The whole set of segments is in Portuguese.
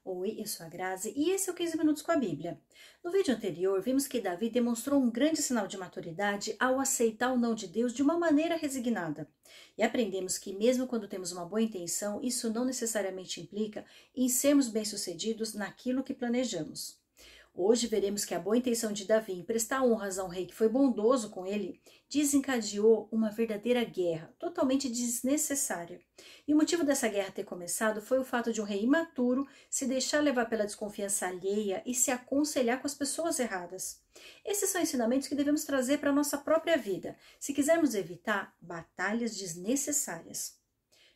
Oi, eu sou a Grazi e esse é o 15 Minutos com a Bíblia. No vídeo anterior, vimos que Davi demonstrou um grande sinal de maturidade ao aceitar o não de Deus de uma maneira resignada. E aprendemos que mesmo quando temos uma boa intenção, isso não necessariamente implica em sermos bem-sucedidos naquilo que planejamos. Hoje veremos que a boa intenção de Davi em prestar honras a um rei que foi bondoso com ele desencadeou uma verdadeira guerra, totalmente desnecessária. E o motivo dessa guerra ter começado foi o fato de um rei imaturo se deixar levar pela desconfiança alheia e se aconselhar com as pessoas erradas. Esses são ensinamentos que devemos trazer para a nossa própria vida, se quisermos evitar batalhas desnecessárias.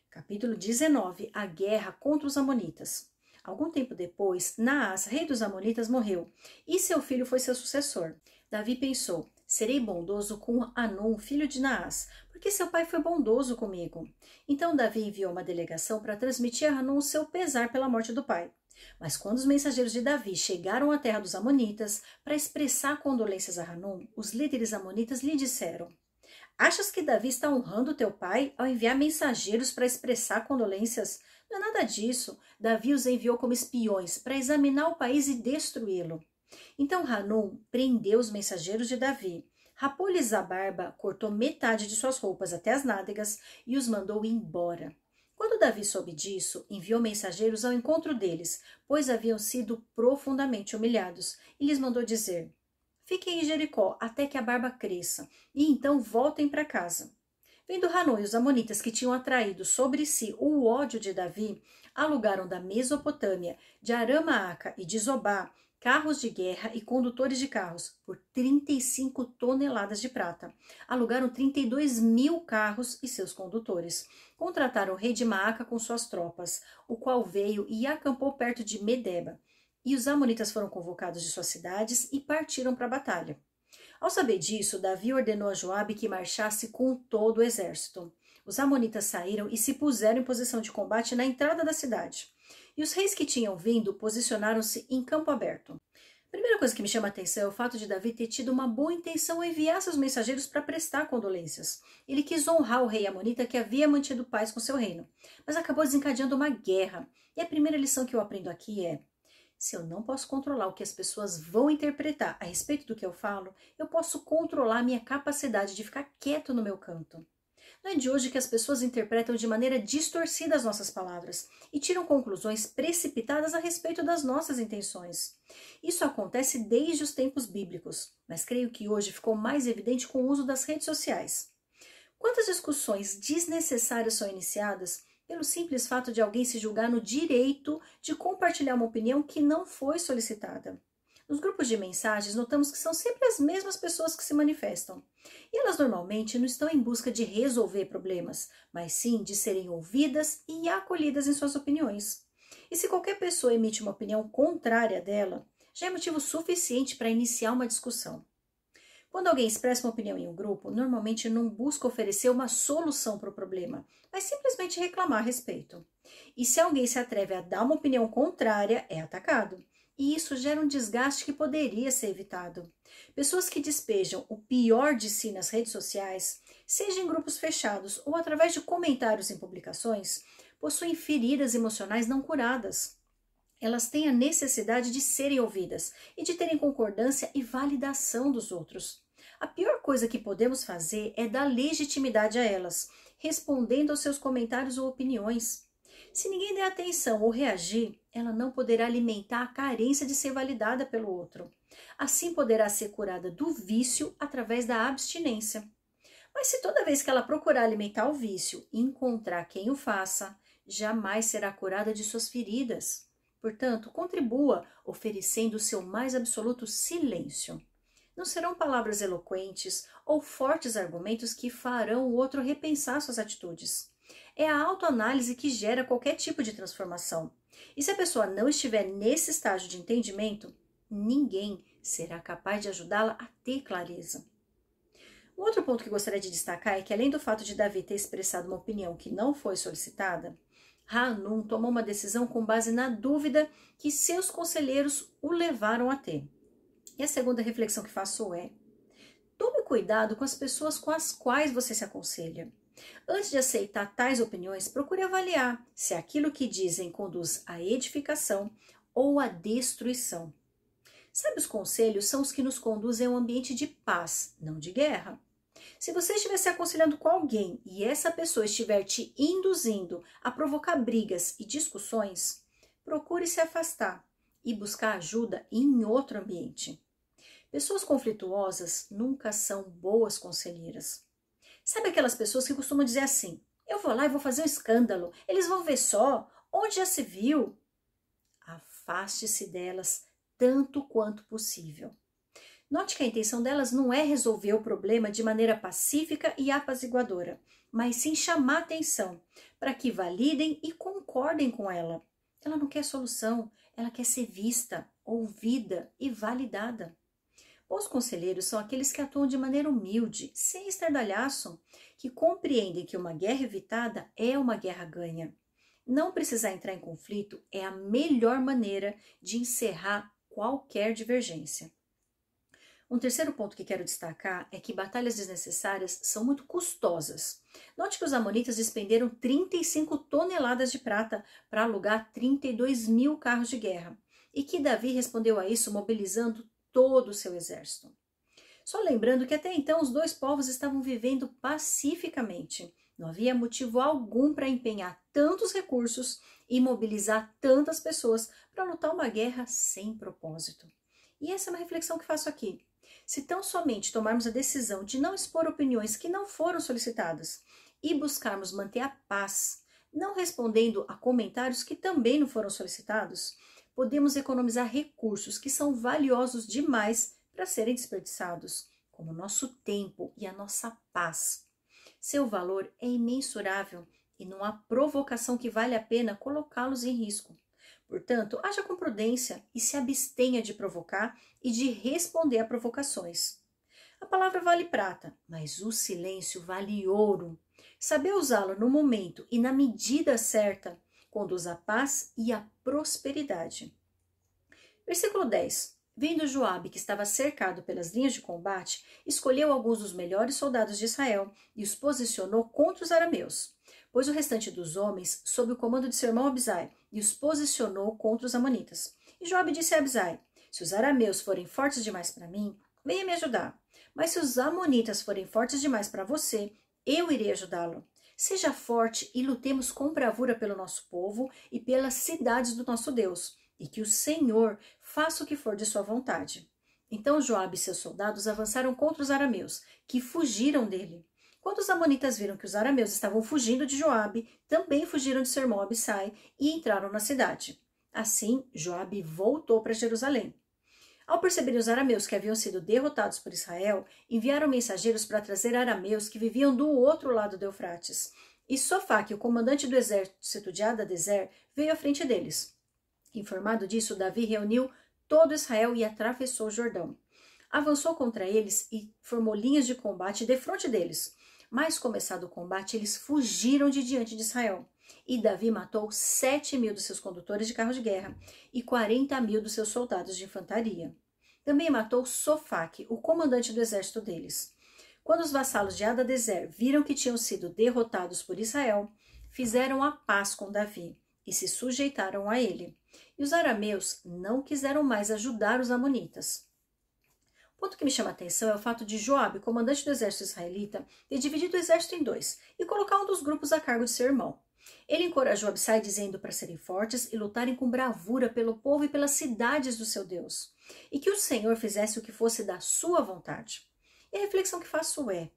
Capítulo 19. A guerra contra os amonitas. Algum tempo depois, Naás, rei dos amonitas, morreu, e seu filho foi seu sucessor. Davi pensou, serei bondoso com Hanum, filho de Naás, porque seu pai foi bondoso comigo. Então Davi enviou uma delegação para transmitir a Hanum o seu pesar pela morte do pai. Mas quando os mensageiros de Davi chegaram à terra dos amonitas para expressar condolências a Hanum, os líderes amonitas lhe disseram: achas que Davi está honrando teu pai ao enviar mensageiros para expressar condolências? Não é nada disso. Davi os enviou como espiões para examinar o país e destruí-lo. Então Hanum prendeu os mensageiros de Davi, rapou-lhes a barba, cortou metade de suas roupas até as nádegas e os mandou embora. Quando Davi soube disso, enviou mensageiros ao encontro deles, pois haviam sido profundamente humilhados, e lhes mandou dizer: fiquem em Jericó até que a barba cresça, e então voltem para casa. Vendo Hanun e os amonitas que tinham atraído sobre si o ódio de Davi, alugaram da Mesopotâmia, de Aram-Maaca e de Zobá, carros de guerra e condutores de carros por 35 toneladas de prata. Alugaram 32.000 carros e seus condutores. Contrataram o rei de Maaca com suas tropas, o qual veio e acampou perto de Medeba. E os amonitas foram convocados de suas cidades e partiram para a batalha. Ao saber disso, Davi ordenou a Joabe que marchasse com todo o exército. Os amonitas saíram e se puseram em posição de combate na entrada da cidade. E os reis que tinham vindo posicionaram-se em campo aberto. A primeira coisa que me chama a atenção é o fato de Davi ter tido uma boa intenção em enviar seus mensageiros para prestar condolências. Ele quis honrar o rei amonita que havia mantido paz com seu reino, mas acabou desencadeando uma guerra. E a primeira lição que eu aprendo aqui é: se eu não posso controlar o que as pessoas vão interpretar a respeito do que eu falo, eu posso controlar a minha capacidade de ficar quieto no meu canto. Não é de hoje que as pessoas interpretam de maneira distorcida as nossas palavras e tiram conclusões precipitadas a respeito das nossas intenções. Isso acontece desde os tempos bíblicos, mas creio que hoje ficou mais evidente com o uso das redes sociais. Quantas discussões desnecessárias são iniciadas pelo simples fato de alguém se julgar no direito de compartilhar uma opinião que não foi solicitada? Nos grupos de mensagens, notamos que são sempre as mesmas pessoas que se manifestam. E elas normalmente não estão em busca de resolver problemas, mas sim de serem ouvidas e acolhidas em suas opiniões. E se qualquer pessoa emite uma opinião contrária dela, já é motivo suficiente para iniciar uma discussão. Quando alguém expressa uma opinião em um grupo, normalmente não busca oferecer uma solução para o problema, mas simplesmente reclamar a respeito. E se alguém se atreve a dar uma opinião contrária, é atacado. E isso gera um desgaste que poderia ser evitado. Pessoas que despejam o pior de si nas redes sociais, seja em grupos fechados ou através de comentários em publicações, possuem feridas emocionais não curadas. Elas têm a necessidade de serem ouvidas e de terem concordância e validação dos outros. A pior coisa que podemos fazer é dar legitimidade a elas, respondendo aos seus comentários ou opiniões. Se ninguém der atenção ou reagir, ela não poderá alimentar a carência de ser validada pelo outro. Assim poderá ser curada do vício através da abstinência. Mas se toda vez que ela procurar alimentar o vício e encontrar quem o faça, jamais será curada de suas feridas. Portanto, contribua oferecendo o seu mais absoluto silêncio. Não serão palavras eloquentes ou fortes argumentos que farão o outro repensar suas atitudes. É a autoanálise que gera qualquer tipo de transformação. E se a pessoa não estiver nesse estágio de entendimento, ninguém será capaz de ajudá-la a ter clareza. Um outro ponto que gostaria de destacar é que, além do fato de Davi ter expressado uma opinião que não foi solicitada, Hanun tomou uma decisão com base na dúvida que seus conselheiros o levaram a ter. E a segunda reflexão que faço é: tome cuidado com as pessoas com as quais você se aconselha. Antes de aceitar tais opiniões, procure avaliar se aquilo que dizem conduz à edificação ou a destruição. Sabe, os conselhos são os que nos conduzem a um ambiente de paz, não de guerra. Se você estiver se aconselhando com alguém e essa pessoa estiver te induzindo a provocar brigas e discussões, procure se afastar e buscar ajuda em outro ambiente. Pessoas conflituosas nunca são boas conselheiras. Sabe aquelas pessoas que costumam dizer assim: eu vou lá e vou fazer um escândalo, eles vão ver só, onde já se viu? Afaste-se delas tanto quanto possível. Note que a intenção delas não é resolver o problema de maneira pacífica e apaziguadora, mas sim chamar atenção para que validem e concordem com ela. Ela não quer solução, ela quer ser vista, ouvida e validada. Bons conselheiros são aqueles que atuam de maneira humilde, sem estardalhaço, que compreendem que uma guerra evitada é uma guerra ganha. Não precisar entrar em conflito é a melhor maneira de encerrar qualquer divergência. Um terceiro ponto que quero destacar é que batalhas desnecessárias são muito custosas. Note que os amonitas despenderam 35 toneladas de prata para alugar 32 mil carros de guerra, e que Davi respondeu a isso mobilizando todo o seu exército. Só lembrando que até então os dois povos estavam vivendo pacificamente. Não havia motivo algum para empenhar tantos recursos e mobilizar tantas pessoas para lutar uma guerra sem propósito. E essa é uma reflexão que faço aqui. Se tão somente tomarmos a decisão de não expor opiniões que não foram solicitadas e buscarmos manter a paz, não respondendo a comentários que também não foram solicitados, podemos economizar recursos que são valiosos demais para serem desperdiçados, como o nosso tempo e a nossa paz. Seu valor é imensurável e não há provocação que vale a pena colocá-los em risco. Portanto, haja com prudência e se abstenha de provocar e de responder a provocações. A palavra vale prata, mas o silêncio vale ouro. Saber usá-lo no momento e na medida certa conduz à paz e à prosperidade. Versículo 10. Vendo Joabe, que estava cercado pelas linhas de combate, escolheu alguns dos melhores soldados de Israel e os posicionou contra os arameus. Pôs o restante dos homens sob o comando de seu irmão Abisai e os posicionou contra os amonitas. E Joabe disse a Abisai: se os arameus forem fortes demais para mim, venha me ajudar. Mas se os amonitas forem fortes demais para você, eu irei ajudá-lo. Seja forte e lutemos com bravura pelo nosso povo e pelas cidades do nosso Deus, e que o Senhor faça o que for de sua vontade. Então Joabe e seus soldados avançaram contra os arameus, que fugiram dele. Quando os amonitas viram que os arameus estavam fugindo de Joabe, também fugiram de seu irmão Abissai e entraram na cidade. Assim, Joabe voltou para Jerusalém. Ao perceberem os arameus que haviam sido derrotados por Israel, enviaram mensageiros para trazer arameus que viviam do outro lado do Eufrates. E Sofaque, o comandante do exército de Hadadezer, veio à frente deles. Informado disso, Davi reuniu todo Israel e atravessou o Jordão. Avançou contra eles e formou linhas de combate defronte deles. Mas, começado o combate, eles fugiram de diante de Israel. E Davi matou 7.000 dos seus condutores de carros de guerra e 40.000 dos seus soldados de infantaria. Também matou Sofaque, o comandante do exército deles. Quando os vassalos de Hadadezer viram que tinham sido derrotados por Israel, fizeram a paz com Davi e se sujeitaram a ele. E os arameus não quiseram mais ajudar os amonitas. O ponto que me chama a atenção é o fato de Joabe, comandante do exército israelita, ter dividido o exército em dois e colocar um dos grupos a cargo de seu irmão. Ele encorajou Abissai dizendo para serem fortes e lutarem com bravura pelo povo e pelas cidades do seu Deus, e que o Senhor fizesse o que fosse da sua vontade. E a reflexão que faço é: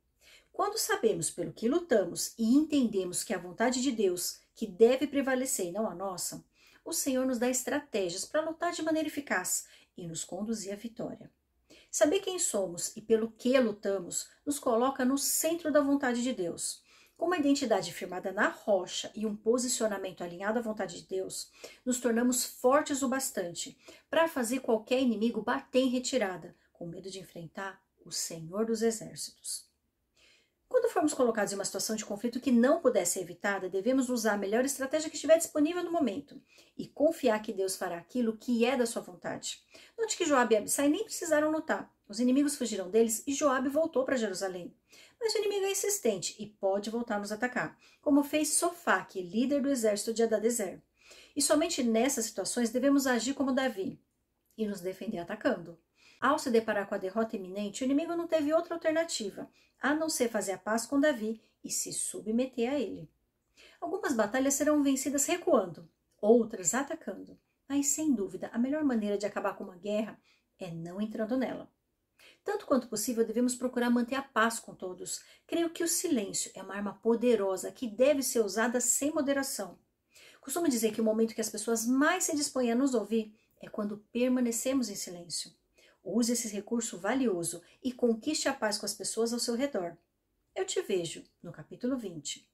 quando sabemos pelo que lutamos e entendemos que é a vontade de Deus que deve prevalecer e não a nossa, o Senhor nos dá estratégias para lutar de maneira eficaz e nos conduzir à vitória. Saber quem somos e pelo que lutamos nos coloca no centro da vontade de Deus. Com uma identidade firmada na rocha e um posicionamento alinhado à vontade de Deus, nos tornamos fortes o bastante para fazer qualquer inimigo bater em retirada, com medo de enfrentar o Senhor dos Exércitos. Quando formos colocados em uma situação de conflito que não puder ser evitada, devemos usar a melhor estratégia que estiver disponível no momento e confiar que Deus fará aquilo que é da sua vontade. Note que Joabe e Abissai nem precisaram lutar. Os inimigos fugiram deles e Joabe voltou para Jerusalém. Mas o inimigo é insistente e pode voltar a nos atacar, como fez Sofaque, líder do exército de Hadadezer. E somente nessas situações devemos agir como Davi e nos defender atacando. Ao se deparar com a derrota iminente, o inimigo não teve outra alternativa, a não ser fazer a paz com Davi e se submeter a ele. Algumas batalhas serão vencidas recuando, outras atacando. Mas, sem dúvida, a melhor maneira de acabar com uma guerra é não entrando nela. Tanto quanto possível, devemos procurar manter a paz com todos. Creio que o silêncio é uma arma poderosa que deve ser usada sem moderação. Costumo dizer que o momento que as pessoas mais se dispõem a nos ouvir é quando permanecemos em silêncio. Use esse recurso valioso e conquiste a paz com as pessoas ao seu redor. Eu te vejo no capítulo 20.